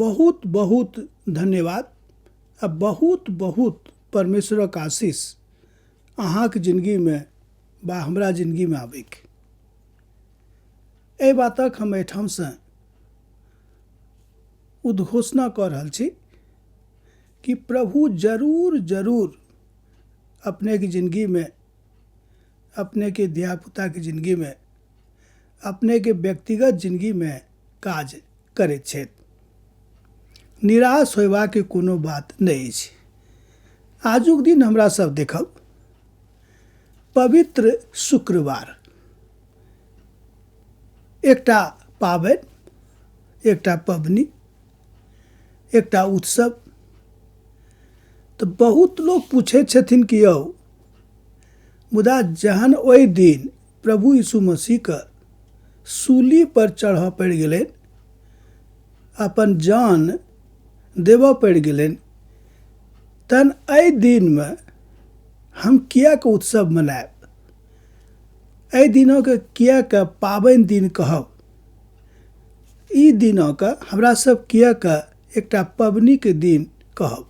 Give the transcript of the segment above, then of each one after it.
बहुत बहुत धन्यवाद आ बहुत बहुत परमेश्वरक आशीष अहाँक जिंदगी में बा हमरा जिंदगी में आबैक। एहि बातक हम एहिठाम से उद्घोषणा कऽ रहल छी कि प्रभु जरूर जरूर अपने की जिंदगी में, अपने के धिया पुता के जिंदगी में, अपने के व्यक्तिगत जिंदगी में काज करैत छथि। निराश होयबा के कोनो बात नहीं अछि। आजुक दिन हमरा सब देखब पवित्र शुक्रवार, एकटा पाबनि, एकटा पबनी, एकटा उत्सव। तो बहुत लोग पूछे छथिन कि यौ मुदा जहन ओहि दिन प्रभु यीशु मसीह के सूली पर चढ़ पड़ि गेलनि, अपन जान देव पड़ि गेलनि, तहन एहि दिन में हम किएक उत्सव मनायब, एहि दिनों के किएक पाबनि दिन कहब, ई दिनों के हमरा सब किएक एकटा पबनी के दिन कहब।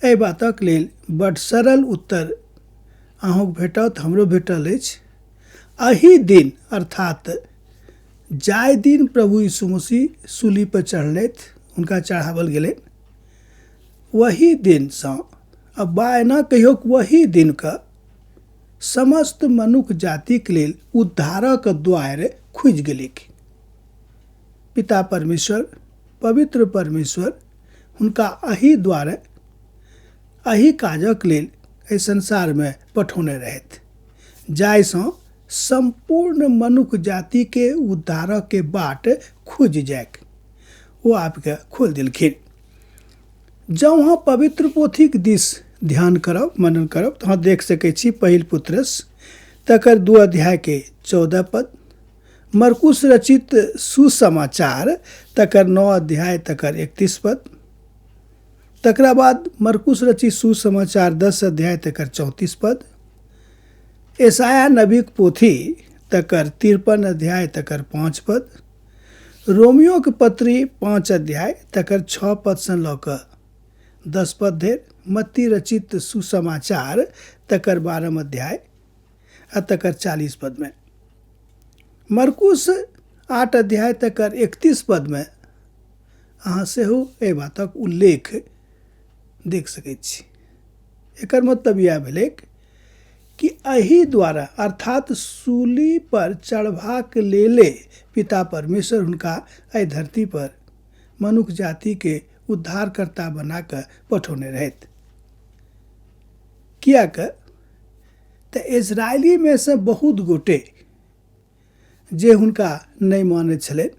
एहि बातक लेल बड़ सरल उत्तर अहूँ भेटत, हमरो भेटल अछि। एहि दिन अर्थात जाहि दिन प्रभु यीशु मसीह सूली पर चढ़लथि, हुनका चढ़ावल गेलनि, वही दिन से अब बा एना कहियो वही दिन का समस्त मनुष्य जाति के लेल उद्धारक द्वार खुजि गेलिक। पिता परमेश्वर, पवित्र परमेश्वर हुनका एहि द्वारे एहि काजक लेल एहि संसार में पठौने रहथि, जाहिसँ संपूर्ण मनुष्य जाति के उद्धारक के बाट खुजि जायक वो आपके खोल देलखिन। जब वहाँ पवित्र पोथी के दिस ध्यान करब, मनन करब, तो हाँ देख सकै छी पहिल पुत्रस तकर 2 अध्याय के 14 पद, मरकुस रचित सुसमाचार तकर 9 अध्याय तकर 31 पद, तकरा बाद मरकुस रचित सुसमाचार 10 अध्याय तकर 34 पद, एसाया नबीक पोथी तकर 53 अध्याय तकर 5 पद, रोमियो के पत्री 5 अध्याय तकर 6 पद से लऽ कऽ 10 पद धरि, मत्ती रचित सुसमाचार तकर 12 अध्याय आ तकर 40 पद में, मरकुस 8 अध्याय तकर 31 पद में अहाँ सेहो एहि बातक उल्लेख देख सकैत छी। एकर मतलब यह भेलै कि एहि द्वारा अर्थात सूली पर चढ़बाक लेले पिता परमेश्वर हुनका एहि धरती पर मनुष्य जाति के उद्धारकर्ता बना कऽ पठौने रहथि। किएक तऽ इजरायली में से बहुत गोटे जे हुनका नहीं मानैत छलनि,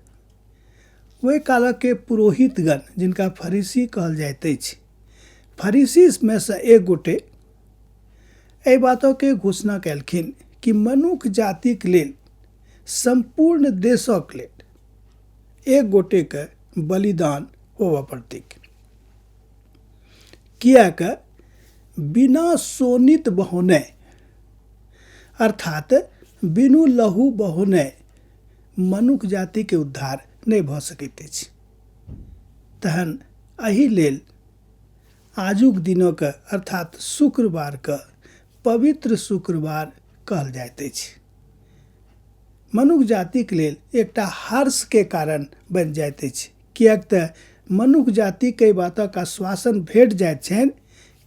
ओहि कालक के पुरोहितगण जिनका फरीसी कहल जाइत अछि, फरीसी में से एक गोटे एहि बातों के घोषणा कयलखिन कि मनुष्य जाति के लेल, संपूर्ण देशक लेल एक गोटे के बलिदान होबऽ पड़तैक। किएक बिना शोणित बहौने अर्थात बिनु लहू बहौने मनुष्य जाति के उद्धार नहीं भऽ सकैत अछि। तहन एहि लेल आजुक दिनों के अर्थात शुक्रवार के पवित्र शुक्रवार कहल जाइत अछि। मनुष्य जाति के लेल एकटा हर्ष के कारण बनि जाइत अछि, किएक तऽ मनुष्य जाति के बातक आश्वासन भेट जाइत छनि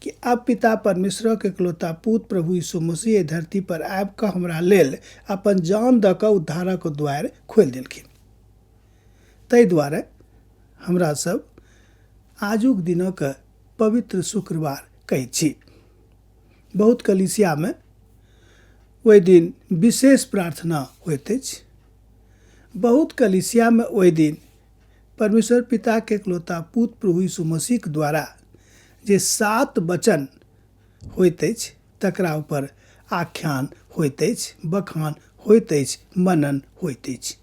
कि अब पिता परमेश्वर के इकलौता पुत्र प्रभु यीशु मसीह धरती पर आबि कऽ हमरा लेल अपन जान दऽ कऽ उद्धारक द्वार खोलि देलखिन। ताहि दुआरे हमरा सब आजुक दिनक पवित्र शुक्रवार कहै छी। बहुत कलीसिया में ओहि दिन विशेष प्रार्थना होइत अछि। बहुत कलीसिया में ओहि दिन परमेश्वर पिता के इकलौता पुत्र प्रभु यीशु मसीह के द्वारा जे 7 वचन होइत अछि तकरा ऊपर आख्यान होइत अछि, बखान होइत अछि, मनन होइत अछि।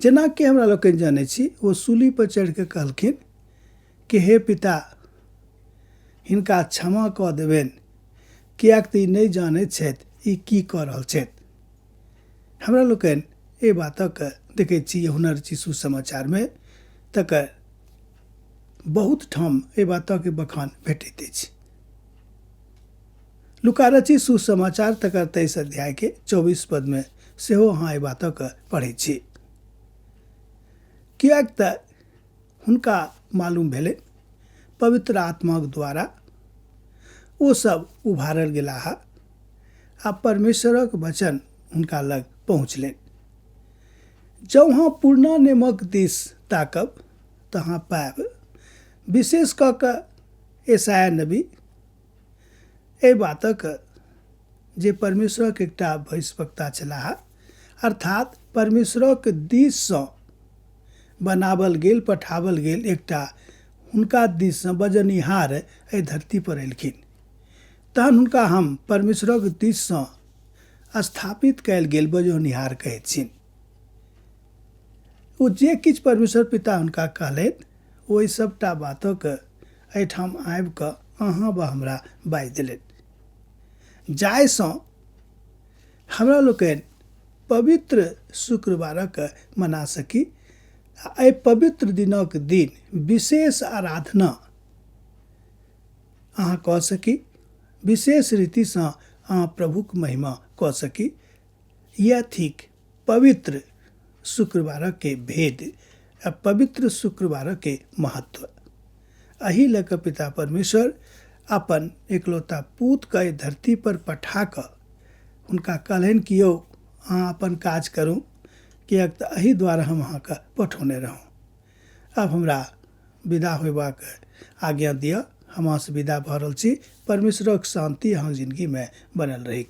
जेना कि हमरा लोकनि जानै छी, वो सूली पर चढ़ि के कहलखिन कि हे पिता हिनका क्षमा कऽ देबनि, किएक तऽ ई नहि जानैत छथि ई की कऽ रहल छथि। हमरा लोकनि एहि बातक देखैत छी यूहन्ना रचित सुसमाचार में तकर बहुत ठाम एहि बातक बखान भेटैत अछि। लुका रचित सुसमाचार तकर 23 अध्याय के 24 पद में सेहो अहाँ एहि बातक पढ़ै छी। कियाक तऽ हुनका मालूम भेलै पवित्र आत्माक द्वारा ओ सब उभारल गेलाह आ परमेश्वरक वचन हुनका लग पहुँचलनि। जँ अहाँ पूर्णा नेमक दिस ताकब तहाँ पाएब, विशेष कऽ कऽ यशायाह नबी एहि बातक जे परमेश्वरक एकटा भविष्यवक्ता छलाह, अर्थात परमेश्वरक दिससँ बनावल गेल पठावल गेल एकटा हुनका दिससँ बजनिहार एहि धरती पर एलखिन। तहन हुनका हम परमेश्वरक दिससँ स्थापित कयल गेल बजनिहार कहैत छिन। ओ जे किछु परमेश्वर पिता हुनका कहलनि ओहि सबटा बातक एहिठाम आबि कऽ अहाँ वा हमरा बाजि देलनि, जाहिसँ हमरा लोकनि पवित्र शुक्रवारक मना सकी आ एहि पवित्र दिनक दिन विशेष आराधना अहाँ कऽ सकी, विशेष रीतिसँ अहाँ प्रभुक महिमा कऽ सकी। यह थिक पवित्र शुक्रवारक के भेद आ पवित्र शुक्रवारक के महत्व। एहि लऽ कऽ पिता परमेश्वर अपन एकलौता पूतके धरती पर पठा कऽ हुनका कहलनि कि यौ अहाँ अपन काज करू, किएक तऽ एहि दुआरे हम अहाँके पठौने रहौं। आब हमरा विदा होयबाक आज्ञा दिअ, हम अहाँसँ विदा भऽ रहल छी। परमेश्वरक शांति अहाँक जिंदगी में बनल रही।